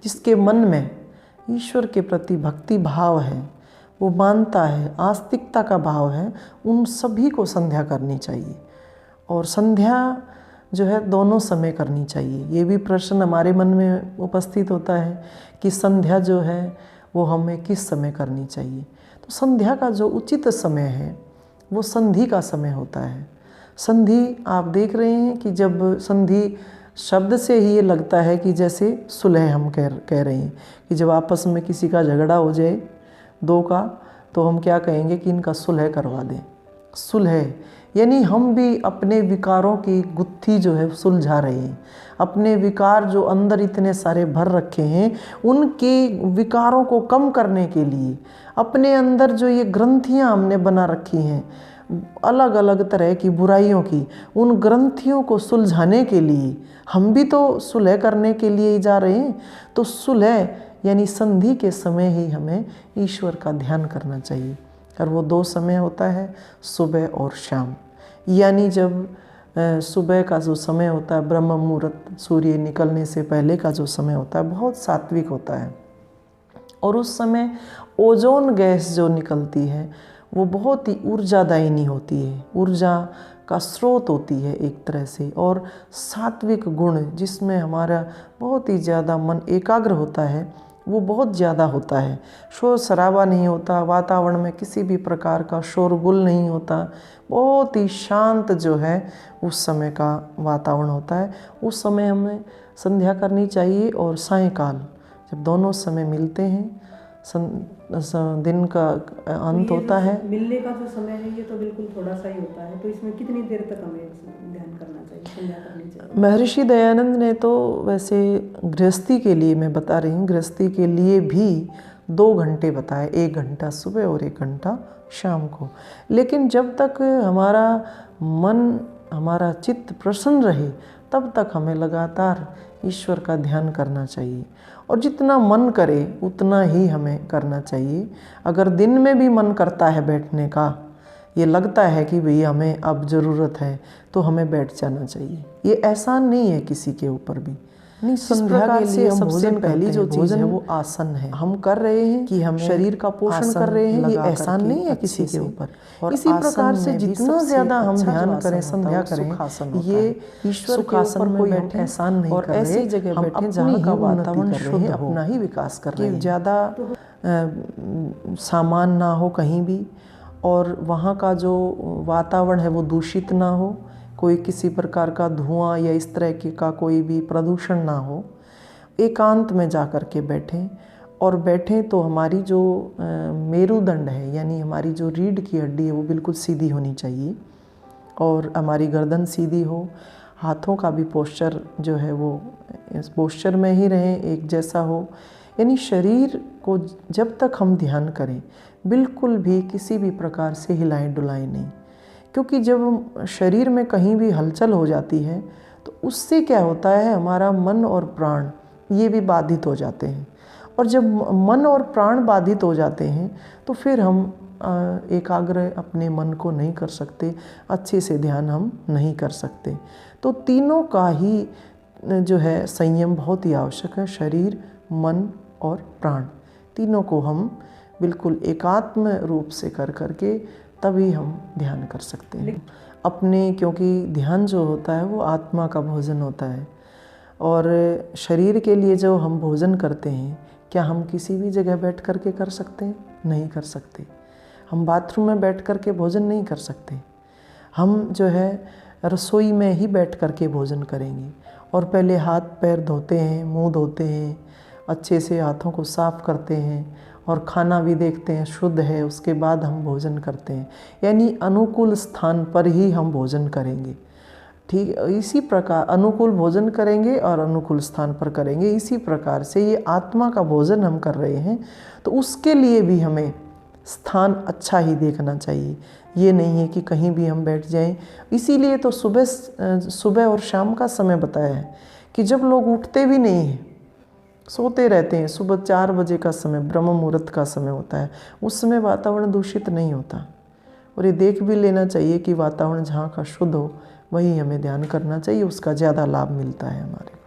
जिसके मन में ईश्वर के प्रति भक्ति भाव है, वो मानता है, आस्तिकता का भाव है, उन सभी को संध्या करनी चाहिए। और संध्या जो है दोनों समय करनी चाहिए। ये भी प्रश्न हमारे मन में उपस्थित होता है कि संध्या जो है वो हमें किस समय करनी चाहिए। तो संध्या का जो उचित समय है वो संधि का समय होता है। संधि आप देख रहे हैं कि जब संधि शब्द से ही ये लगता है कि जैसे सुलह हम कह रहे हैं कि जब आपस में किसी का झगड़ा हो जाए दो का, तो हम क्या कहेंगे कि इनका सुलह करवा दें। सुलह यानी हम भी अपने विकारों की गुत्थी जो है सुलझा रहे हैं। अपने विकार जो अंदर इतने सारे भर रखे हैं, उनके विकारों को कम करने के लिए अपने अंदर जो ये ग्रंथियां हमने बना रखी हैं अलग अलग तरह की बुराइयों की, उन ग्रंथियों को सुलझाने के लिए हम भी तो सुलह करने के लिए ही जा रहे हैं। तो सुलह यानी संधि के समय ही हमें ईश्वर का ध्यान करना चाहिए। और वो दो समय होता है, सुबह और शाम। यानी जब सुबह का जो समय होता है, ब्रह्म मुहूर्त, सूर्य निकलने से पहले का जो समय होता है बहुत सात्विक होता है। और उस समय ओजोन गैस जो निकलती है वो बहुत ही ऊर्जादायिनी होती है, ऊर्जा का स्रोत होती है एक तरह से। और सात्विक गुण जिसमें हमारा बहुत ही ज़्यादा मन एकाग्र होता है वो बहुत ज़्यादा होता है। शोर शराबा नहीं होता, वातावरण में किसी भी प्रकार का शोरगुल नहीं होता, बहुत ही शांत जो है उस समय का वातावरण होता है। उस समय हमें संध्या करनी चाहिए। और सायंकाल जब दोनों समय मिलते हैं, दिन का अंत होता है। मिलने का जो समय है ये तो बिल्कुल थोड़ा सा ही होता है, तो इसमें कितनी देर तक हमें ध्यान करना चाहिए, संध्या करनी चाहिए? महर्षि दयानंद ने तो वैसे गृहस्थी के लिए मैं बता रही हूँ, गृहस्थी के लिए भी 2 घंटे बताए, 1 घंटा सुबह और 1 घंटा शाम को। लेकिन जब तक हमारा मन, हमारा चित्त प्रसन्न रहे तब तक हमें लगातार ईश्वर का ध्यान करना चाहिए। और जितना मन करे उतना ही हमें करना चाहिए। अगर दिन में भी मन करता है बैठने का, ये लगता है कि भई हमें अब ज़रूरत है, तो हमें बैठ जाना चाहिए। ये एहसान नहीं है किसी के ऊपर भी। नहीं, संध्या के लिए सबसे पहली जो चीज़ है वो आसन है। हम कर रहे हैं कि हम शरीर का पोषण कर रहे हैं, ये एहसान नहीं है किसी के ऊपर। और इसी प्रकार से जितना ज़्यादा हम ध्यान करें, संध्या करें, ये ईश्वर के ऊपर कोई एहसान नहीं और ऐसी जगह बैठे जहाँ का वातावरण शुद्ध हो, अपना ही विकास कर रहे हैं, ज़्यादा सामान ना हो कहीं भी, और वहाँ का जो वातावरण है वो दूषित ना हो, कोई किसी प्रकार का धुआं या इस तरह के का कोई भी प्रदूषण ना हो। एकांत में जा कर के बैठें। और बैठें तो हमारी जो मेरुदंड है, यानी हमारी जो रीढ़ की हड्डी है वो बिल्कुल सीधी होनी चाहिए और हमारी गर्दन सीधी हो। हाथों का भी पोस्चर जो है वो इस पोस्चर में ही रहें, एक जैसा हो। यानी शरीर को जब तक हम ध्यान करें बिल्कुल भी किसी भी प्रकार से हिलाएं डुलाएं नहीं, क्योंकि जब शरीर में कहीं भी हलचल हो जाती है तो उससे क्या होता है, हमारा मन और प्राण ये भी बाधित हो जाते हैं। और जब मन और प्राण बाधित हो जाते हैं तो फिर हम एकाग्र अपने मन को नहीं कर सकते, अच्छे से ध्यान हम नहीं कर सकते। तो तीनों का ही जो है संयम बहुत ही आवश्यक है। शरीर, मन और प्राण, तीनों को हम बिल्कुल एकात्म रूप से कर करके तभी हम ध्यान कर सकते हैं अपने, क्योंकि ध्यान जो होता है वो आत्मा का भोजन होता है। और शरीर के लिए जो हम भोजन करते हैं, क्या हम किसी भी जगह बैठ कर के कर सकते हैं? नहीं कर सकते। हम बाथरूम में बैठ कर के भोजन नहीं कर सकते। हम जो है रसोई में ही बैठ कर के भोजन करेंगे और पहले हाथ पैर धोते हैं, मुंह धोते हैं, अच्छे से हाथों को साफ करते हैं और खाना भी देखते हैं शुद्ध है, उसके बाद हम भोजन करते हैं। यानी अनुकूल स्थान पर ही हम भोजन करेंगे। ठीक, इसी प्रकार अनुकूल भोजन करेंगे और अनुकूल स्थान पर करेंगे। इसी प्रकार से ये आत्मा का भोजन हम कर रहे हैं, तो उसके लिए भी हमें स्थान अच्छा ही देखना चाहिए। ये नहीं है कि कहीं भी हम बैठ जाएं। इसीलिए तो सुबह और शाम का समय बताया है कि जब लोग उठते भी नहीं हैं, सोते रहते हैं। सुबह 4 बजे का समय ब्रह्म मुहूर्त का समय होता है, उस समय वातावरण दूषित नहीं होता। और ये देख भी लेना चाहिए कि वातावरण जहाँ का शुद्ध हो वही हमें ध्यान करना चाहिए, उसका ज़्यादा लाभ मिलता है हमारे।